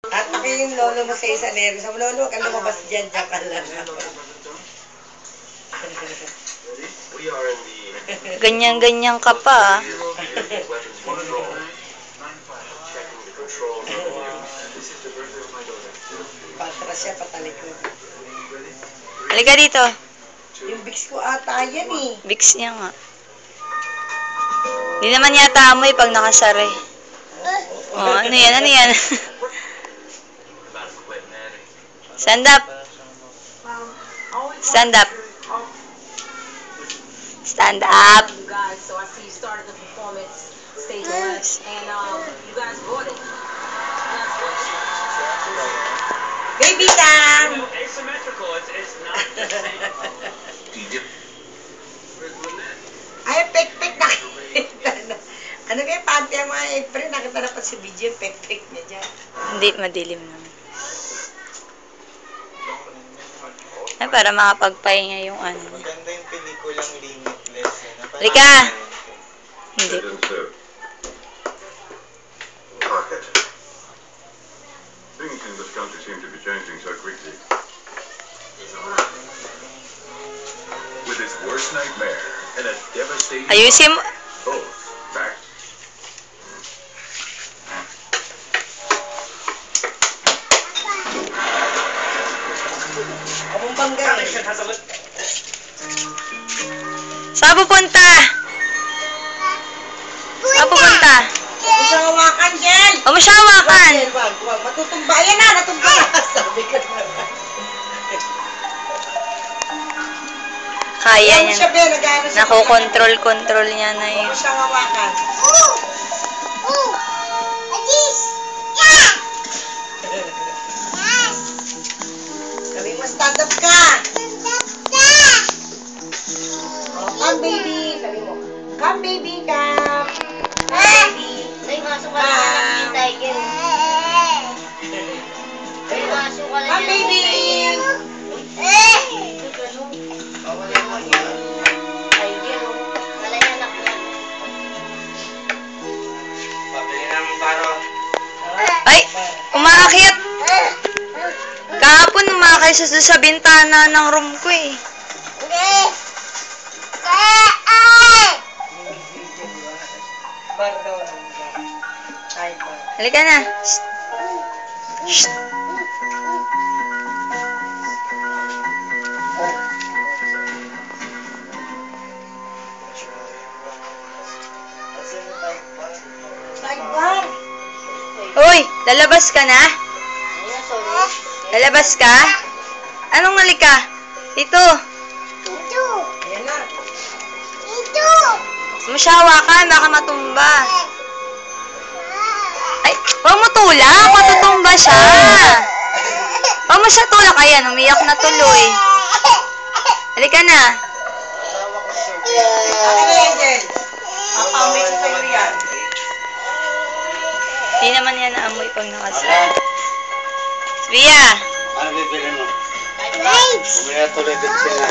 At ako yung lolo mo sa isa nero. Sa lolo, huwag kang lumabas dyan, dyan ka lang. Ganyan-ganyan ka pa. Patras siya, patalikod. Halika dito. Yung Vicks ko ata yan eh. Vicks niya nga. Hindi naman yata amoy pag nakasara eh. Oh, ano yan? Ano yan? Stand up. Stand up. Stand up. So I see you started the performance stage left, and you guys bought it. Baby cam! Asymmetrical, it's not the same. Ay, pek-pek nakita na. Ano kaya panty ang mga apron? Nakita na pa si BJ, pek-pek niya dyan. Hindi, madilim naman. Ay, para makapagpahinga yung ano. Maganda yung pelikulang Limitless. Halika! Hindi. Pocket. Things in this country seem to be changing so quickly. With his worst nightmare and a devastating Ayusin mo. both back. Among bangga eh. Saan pupunta? Saan pupunta? Huwag siyang hawakan dyan! Huwag mo siya hawakan. Wag. Matutumba. Ayan na, natumba na. Sabi ko na. Kaya Huwag mo siya, niya. Ben. Nag-ano siya. Nakokontrol niya na Huwag yun. mo siyang hawakan. Sabi mo, stand up ka! Oh, come baby! Sabi mo, come baby, come! Baby! May maso ka lang na ng tiger. May maso ka lang Come na baby! tiger. Wala niya anak niya. Pabili ng baro. Ay! Umaakyat! Kahapon umakay siya doon sa bintana ng room ko eh. Bar daw lang. Ay, bar. Halika na. Shh. Shh. Ay, bar! Hoy! Lalabas ka na? Ayun, sorry. Lalabas ka? Anong halika? Dito. Ayan na. Huwag mo siya hawakan. Baka matumba. Ay! Huwag mo tulak. Matutumba siya. Huwag mo siya tulak. Ayan, umiyak na tuloy. Halika na. Akin na yan, Jen. Papamay ko sa'yo yan. Hindi naman yan naamoy pag nakasal. Svia! Ano bibili mo? Bumili tuloy din sila.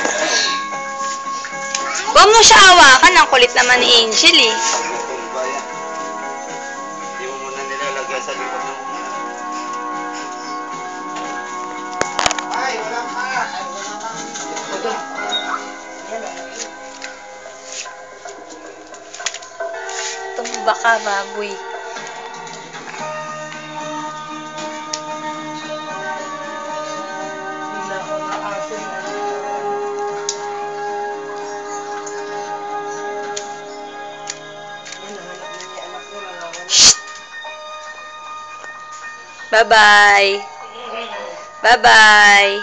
Huwag mo siya hawakan. Ang kulit naman ni Angel eh. Tumba yan. Hindi mo muna nilalagyan sa likod ng Ay, wala pa. Ay, wala pa. Tumba ka, baboy. Hindi ako naasin. Yan, nahanap na niya anak ko. Bye-bye. Bye-bye.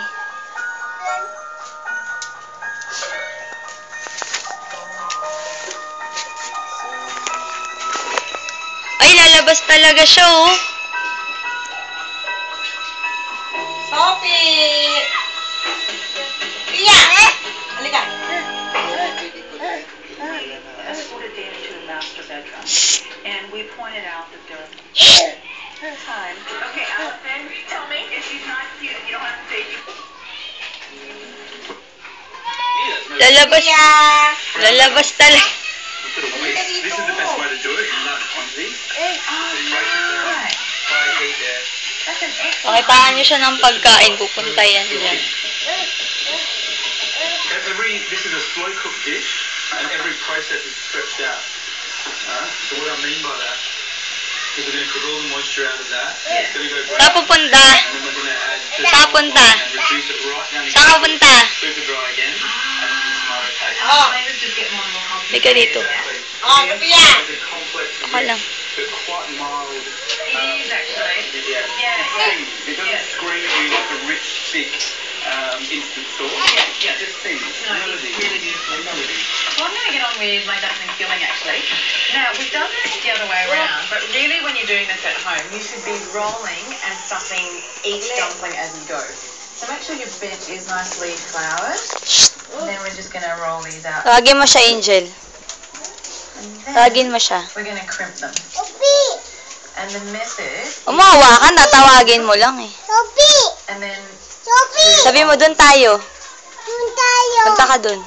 Ay, lalabas talaga siya, oh. Sophie! Iya! Halika! escorted Danny to the master bedroom, and we pointed out that there are times. Okay, Allison, tell me if she's not cute. You don't have to say. Lalabas. Iya! Lalabas talaga. This is the best way to do it. Not on this. Oh, right. I hate that. That's an excellent. Pakitaan niyo siya ng pagkain. Pupunta yan dyan. This is a slow cooked dish, and every process is stretched out. So what I mean by that is we're going to cook all the moisture out of that. It's going to go brown. Saan pupunta? And then we're going to add the Saan punta? and reduce it right down Saan ka punta? super dry again, and then the tomato paste. Flavors just get more and more complicated. Halika dito. Oh, gabi yan. It's a complex, Ako lang. but quite mild. It is actually. Yeah. Yeah. It doesn't scream at you like a rich, thick instant sauce. Yeah. Just thin. No, it's really beautiful. Melody. Well, I'm going to get on with my dumpling filling actually. Now, we've done this the other way around, but really when you're doing this at home, you should be rolling and stuffing each dumpling as you go. So make sure your bed is nicely floured. And then we're just going to roll these out. Tawagin mo siya, Angel. And then Tawagin mo siya. we're going to crimp them. And the method, Umawa ka na, tawagin mo lang eh. and then Sabi mo, dun tayo. Punta ka dun.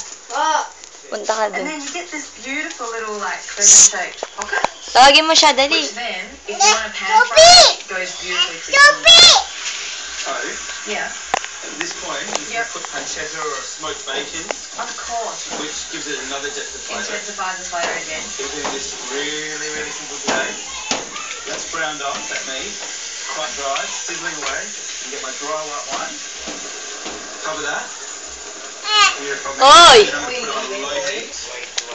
Punta ka and dun. then you get this beautiful little like crescent-shaped pocket, Tawagin mo siya, dali. which then, if you want to pan fry it, goes beautifully through. So, Yeah, at this point, you can put pancetta or smoked bacon, of course. which gives it another depth of flavour. Intensifies the flavour again. We're doing this really, really simple today. That's browned off, that meat. Quite dry, sizzling away. You get my dry white wine. Cover that. Yeah, probably. Oi! You don't have to put it on low heat.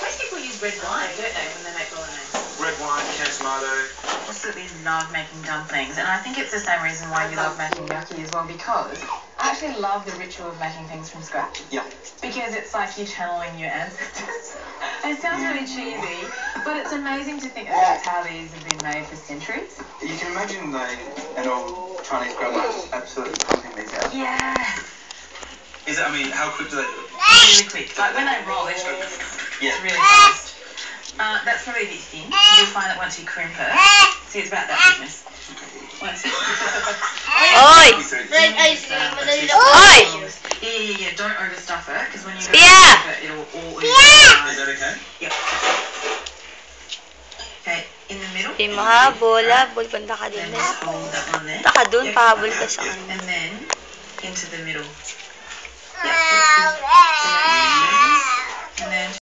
Most people use red wine, don't they, when they make bolognese? Red wine, canned tomato. Absolutely love making dumplings, and I think it's the same reason why you love making gnocchi as well, because I actually love the ritual of making things from scratch. Yeah. Because it's like you're channeling your ancestors. And it sounds really cheesy, but it's amazing to think that that's how these have been made for centuries. You can imagine an old Chinese grandma just absolutely pumping these out. Yeah. Is it, I mean, how quick do they do it? Really quick. Like when they roll, they just go Yeah. really fast. That's probably a bit thin. You'll find that once you crimp it, see, it's about that thickness. Once Oy! Oy! Yeah. Don't overstuff it, because when you go Yeah. stuff it, it'll all ooze. Is that okay? Yep. Okay, in the middle. Hindi mo habol, habol. Punta ka dun. Then just hold that one there. Punta ka dun, pahabol ka sa kanya. And then into the middle. Yep, that's good. And then